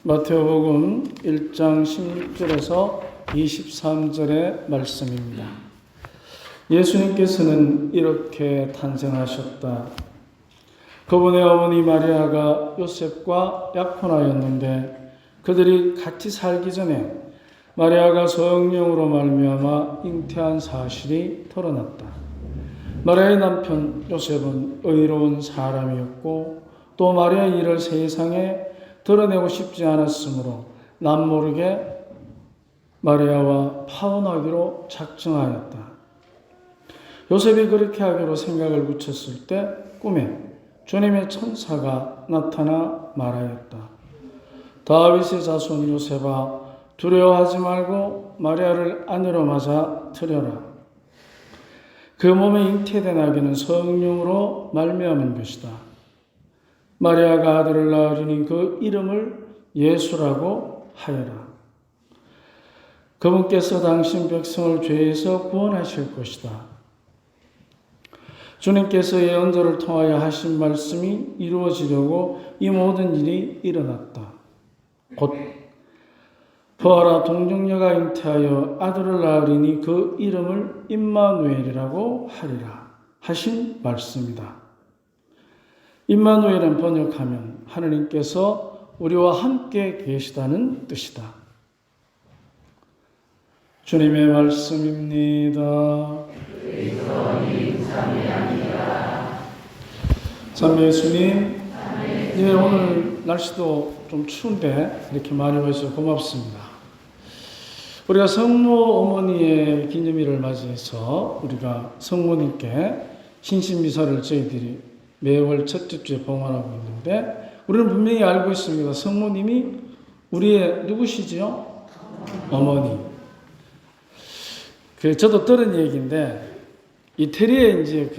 마태복음 1장 16절에서 23절의 말씀입니다. 예수님께서는 이렇게 탄생하셨다. 그분의 어머니 마리아가 요셉과 약혼하였는데 그들이 같이 살기 전에 마리아가 성령으로 말미암아 잉태한 사실이 드러났다. 마리아의 남편 요셉은 의로운 사람이었고 또 마리아의 일을 세상에 드러내고 싶지 않았으므로 남모르게 마리아와 파혼하기로 작정하였다. 요셉이 그렇게 하기로 생각을 붙였을 때 꿈에 주님의 천사가 나타나 말하였다. 다윗의 자손 요셉아, 두려워하지 말고 마리아를 아내로 맞아 들여라. 그 몸에 잉태된 아기는 성령으로 말미암은 것이다. 마리아가 아들을 낳으리니 그 이름을 예수라고 하여라. 그분께서 당신 백성을 죄에서 구원하실 것이다. 주님께서 예언자를 통하여 하신 말씀이 이루어지려고 이 모든 일이 일어났다. 곧 부하라 동정녀가 잉태하여 아들을 낳으리니 그 이름을 임마누엘이라고 하리라 하신 말씀이다. 임마누엘은 번역하면 하느님께서 우리와 함께 계시다는 뜻이다. 주님의 말씀입니다. 참 예수님, 예, 오늘 날씨도 좀 추운데 이렇게 많이 와주셔서 고맙습니다. 우리가 성모 어머니의 기념일을 맞이해서 우리가 성모님께 신신미사를 저희들이 매월 첫째 주에 봉헌하고 있는데 우리는 분명히 알고 있습니다. 성모님이 우리의 누구시지요? 어머니. 저도 들은 얘기인데 이태리에 이제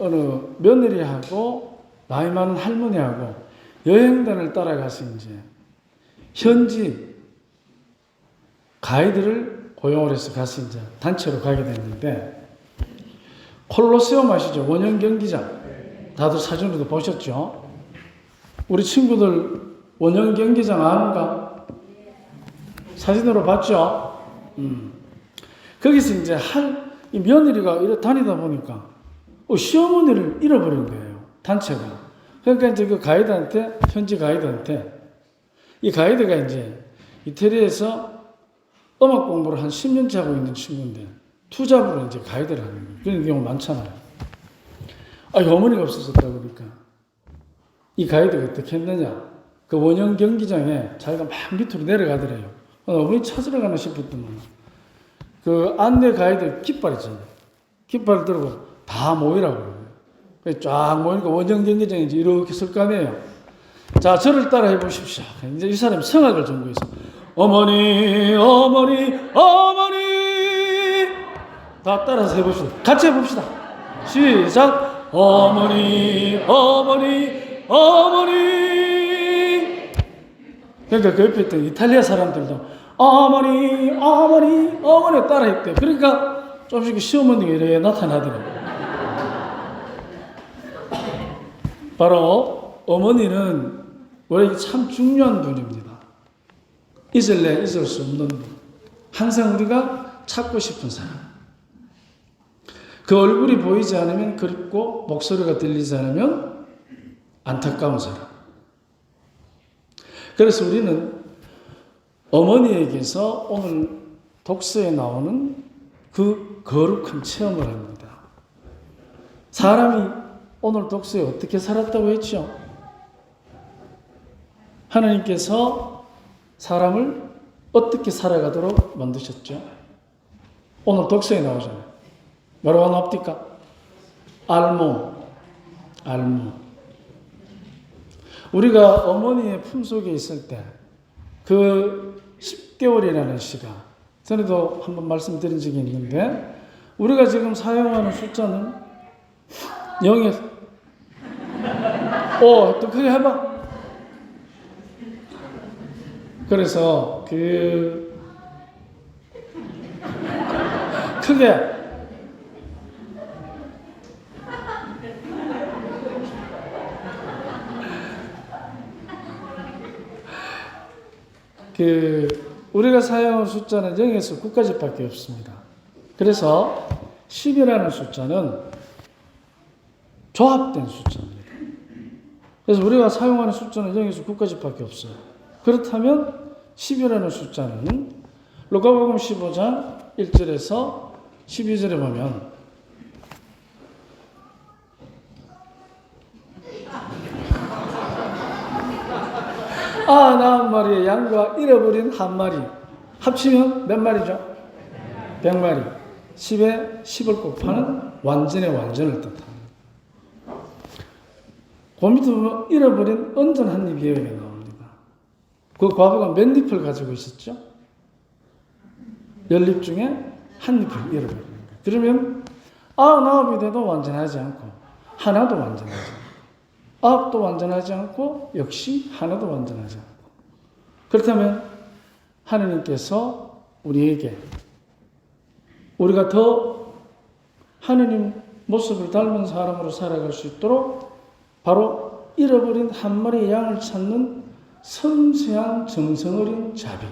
어느 며느리하고 나이 많은 할머니하고 여행단을 따라가서 이제 현지 가이드를 고용을 해서 가서 이제 단체로 가게 됐는데 콜로세움 아시죠? 원형 경기장. 다들 사진으로도 보셨죠? 우리 친구들 원형 경기장 아는가? 사진으로 봤죠? 거기서 이제 이 며느리가 이렇게 다니다 보니까 시어머니를 잃어버린 거예요. 단체가. 그러니까 이제 그 가이드한테, 현지 가이드한테 이 가이드가 이제 이태리에서 음악 공부를 한 10년째 하고 있는 친구인데 투잡으로 이제 가이드를 하는 거예요. 그런 경우 많잖아요. 어머니가 없어졌다 그러니까 이 가이드가 어떻게 했느냐, 그 원형 경기장에 자기가 막 밑으로 내려가더래요. 어머니 찾으러 가나 싶었더만 그 안내 가이드 깃발 있잖아요. 깃발을 들고 다 모이라고 그래요. 쫙 모이니까 원형 경기장에 이제 이렇게 설 거 아니에요. 자, 저를 따라 해보십시오. 이제 이 사람이 성악을 전공해서 어머니 어머니 어머니 다 따라서 해봅시다. 같이 해봅시다. 시작. 어머니 어머니 어머니. 그러니까 그 옆에 있던 이탈리아 사람들도 어머니 어머니 어머니 따라했대. 그러니까 조금씩 시어머니가 이렇게 나타나더라고요. 바로 어머니는 원래 참 중요한 분입니다. 있을래 있을 수 없는 분. 항상 우리가 찾고 싶은 사람. 그 얼굴이 보이지 않으면 그립고 목소리가 들리지 않으면 안타까운 사람. 그래서 우리는 어머니에게서 오늘 독서에 나오는 그 거룩한 체험을 합니다. 사람이 오늘 독서에 어떻게 살았다고 했죠? 하나님께서 사람을 어떻게 살아가도록 만드셨죠? 오늘 독서에 나오잖아요. 뭐라고 나옵니까? 알모. 우리가 어머니의 품속에 있을 때 그 10개월이라는 시간, 전에도 한번 말씀드린 적이 있는데 우리가 지금 사용하는 숫자는 0에서 또 크게 해봐. 그래서 크게 우리가 사용하는 숫자는 0에서 9까지밖에 없습니다. 그래서 10이라는 숫자는 조합된 숫자입니다. 그래서 우리가 사용하는 숫자는 0에서 9까지밖에 없어요. 그렇다면 10이라는 숫자는 루카복음 15장 1절에서 12절에 보면 나 한 마리의 양과 잃어버린 한 마리 합치면 몇 마리죠? 100마리. 10에 10을 곱하는 완전의 완전을 뜻합니다. 그 밑에 보면 잃어버린 언전 한 입 예언이 나옵니다. 그 과부가 몇 잎을 가지고 있었죠? 10잎 중에 한 잎을 잃어버린 거예요. 그러면 99이 돼도 완전하지 않고 하나도 완전하지 않고 9도 완전하지 않고 역시 하나도 완전하지 않고 그렇다면 하느님께서 우리에게 우리가 더 하느님 모습을 닮은 사람으로 살아갈 수 있도록 바로 잃어버린 한 마리의 양을 찾는 섬세한 정성 어린 자비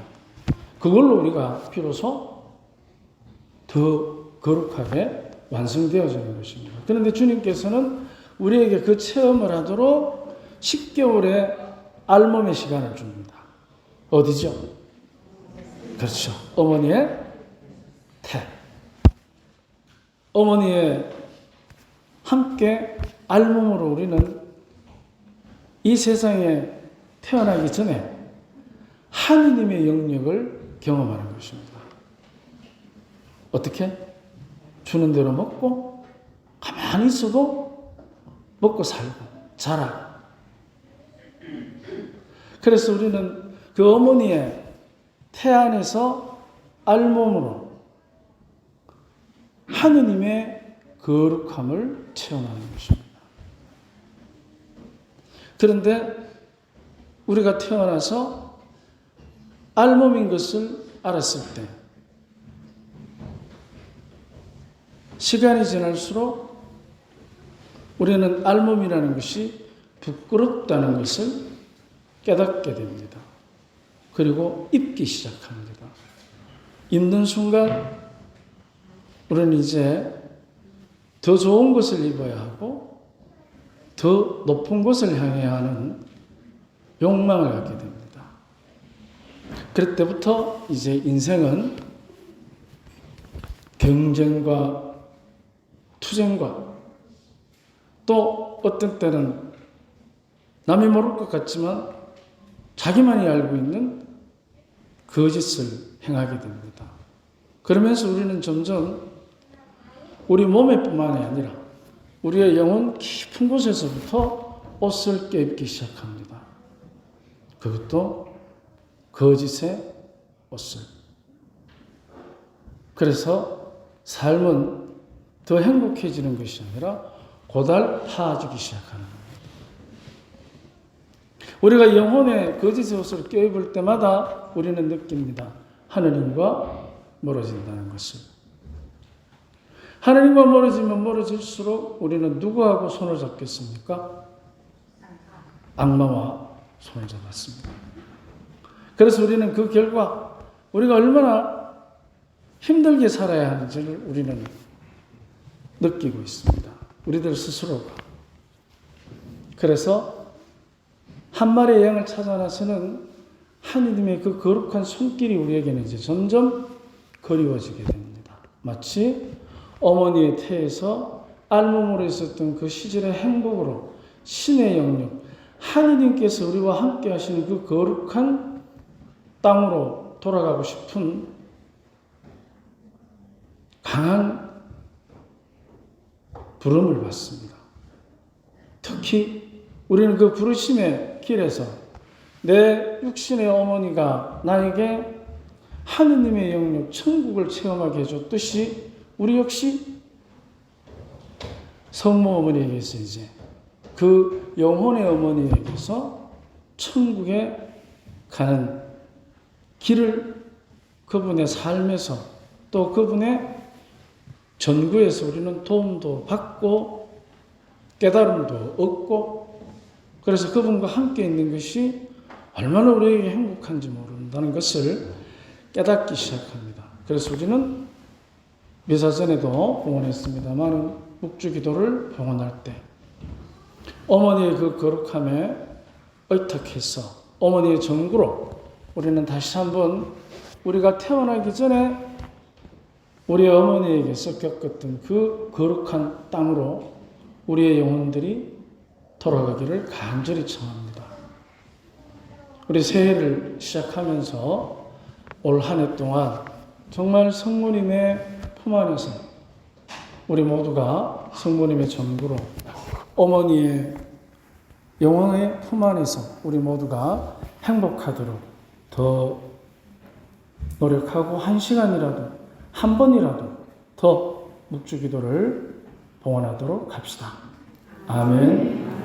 그걸로 우리가 비로소 더 거룩하게 완성되어지는 것입니다. 그런데 주님께서는 우리에게 그 체험을 하도록 10개월의 알몸의 시간을 줍니다. 어디죠? 그렇죠. 어머니의 태. 어머니의 함께 알몸으로 우리는 이 세상에 태어나기 전에 하느님의 영역을 경험하는 것입니다. 어떻게? 주는 대로 먹고 가만히 있어도 먹고 살고 자라고. 그래서 우리는 그 어머니의 태 안에서 알몸으로 하느님의 거룩함을 체험하는 것입니다. 그런데 우리가 태어나서 알몸인 것을 알았을 때 시간이 지날수록 우리는 알몸이라는 것이 부끄럽다는 것을 깨닫게 됩니다. 그리고 입기 시작합니다. 입는 순간 우리는 이제 더 좋은 것을 입어야 하고 더 높은 것을 향해야 하는 욕망을 갖게 됩니다. 그럴 때부터 이제 인생은 경쟁과 투쟁과 또 어떤 때는 남이 모를 것 같지만 자기만이 알고 있는 거짓을 행하게 됩니다. 그러면서 우리는 점점 우리 몸에뿐만이 아니라 우리의 영혼 깊은 곳에서부터 옷을 껴입기 시작합니다. 그것도 거짓의 옷을. 그래서 삶은 더 행복해지는 것이 아니라 고달파지기 시작하는 겁니다. 우리가 영혼의 거짓의 옷을 껴입을 때마다 우리는 느낍니다. 하느님과 멀어진다는 것을. 하느님과 멀어지면 멀어질수록 우리는 누구하고 손을 잡겠습니까? 악마와 손을 잡았습니다. 그래서 우리는 그 결과 우리가 얼마나 힘들게 살아야 하는지를 우리는 느끼고 있습니다. 우리들 스스로가. 그래서 한 마리의 양을 찾아 나서는 하느님의 그 거룩한 손길이 우리에게는 이제 점점 그리워지게 됩니다. 마치 어머니의 태에서 알몸으로 있었던 그 시절의 행복으로 신의 영역, 하느님께서 우리와 함께 하시는 그 거룩한 땅으로 돌아가고 싶은 강한 부름을 받습니다. 특히 우리는 그 부르심의 길에서 내 육신의 어머니가 나에게 하느님의 영역, 천국을 체험하게 해줬듯이 우리 역시 성모 어머니에게서 이제 그 영혼의 어머니에게서 천국에 가는 길을 그분의 삶에서 또 그분의 전구에서 우리는 도움도 받고 깨달음도 얻고 그래서 그분과 함께 있는 것이 얼마나 우리에게 행복한지 모르는 된다는 것을 깨닫기 시작합니다. 그래서 우리는 미사 전에도 봉헌했습니다만 묵주기도를 봉헌할 때 어머니의 그 거룩함에 의탁해서 어머니의 정구로 우리는 다시 한번 우리가 태어나기 전에 우리 어머니에게서 겪었던 그 거룩한 땅으로 우리의 영혼들이 돌아가기를 간절히 청합니다. 우리 새해를 시작하면서 올 한 해 동안 정말 성모님의 품 안에서 우리 모두가 성모님의 전부로 어머니의 영혼의 품 안에서 우리 모두가 행복하도록 더 노력하고 한 시간이라도 한 번이라도 더 묵주기도를 봉헌하도록 합시다. 아멘.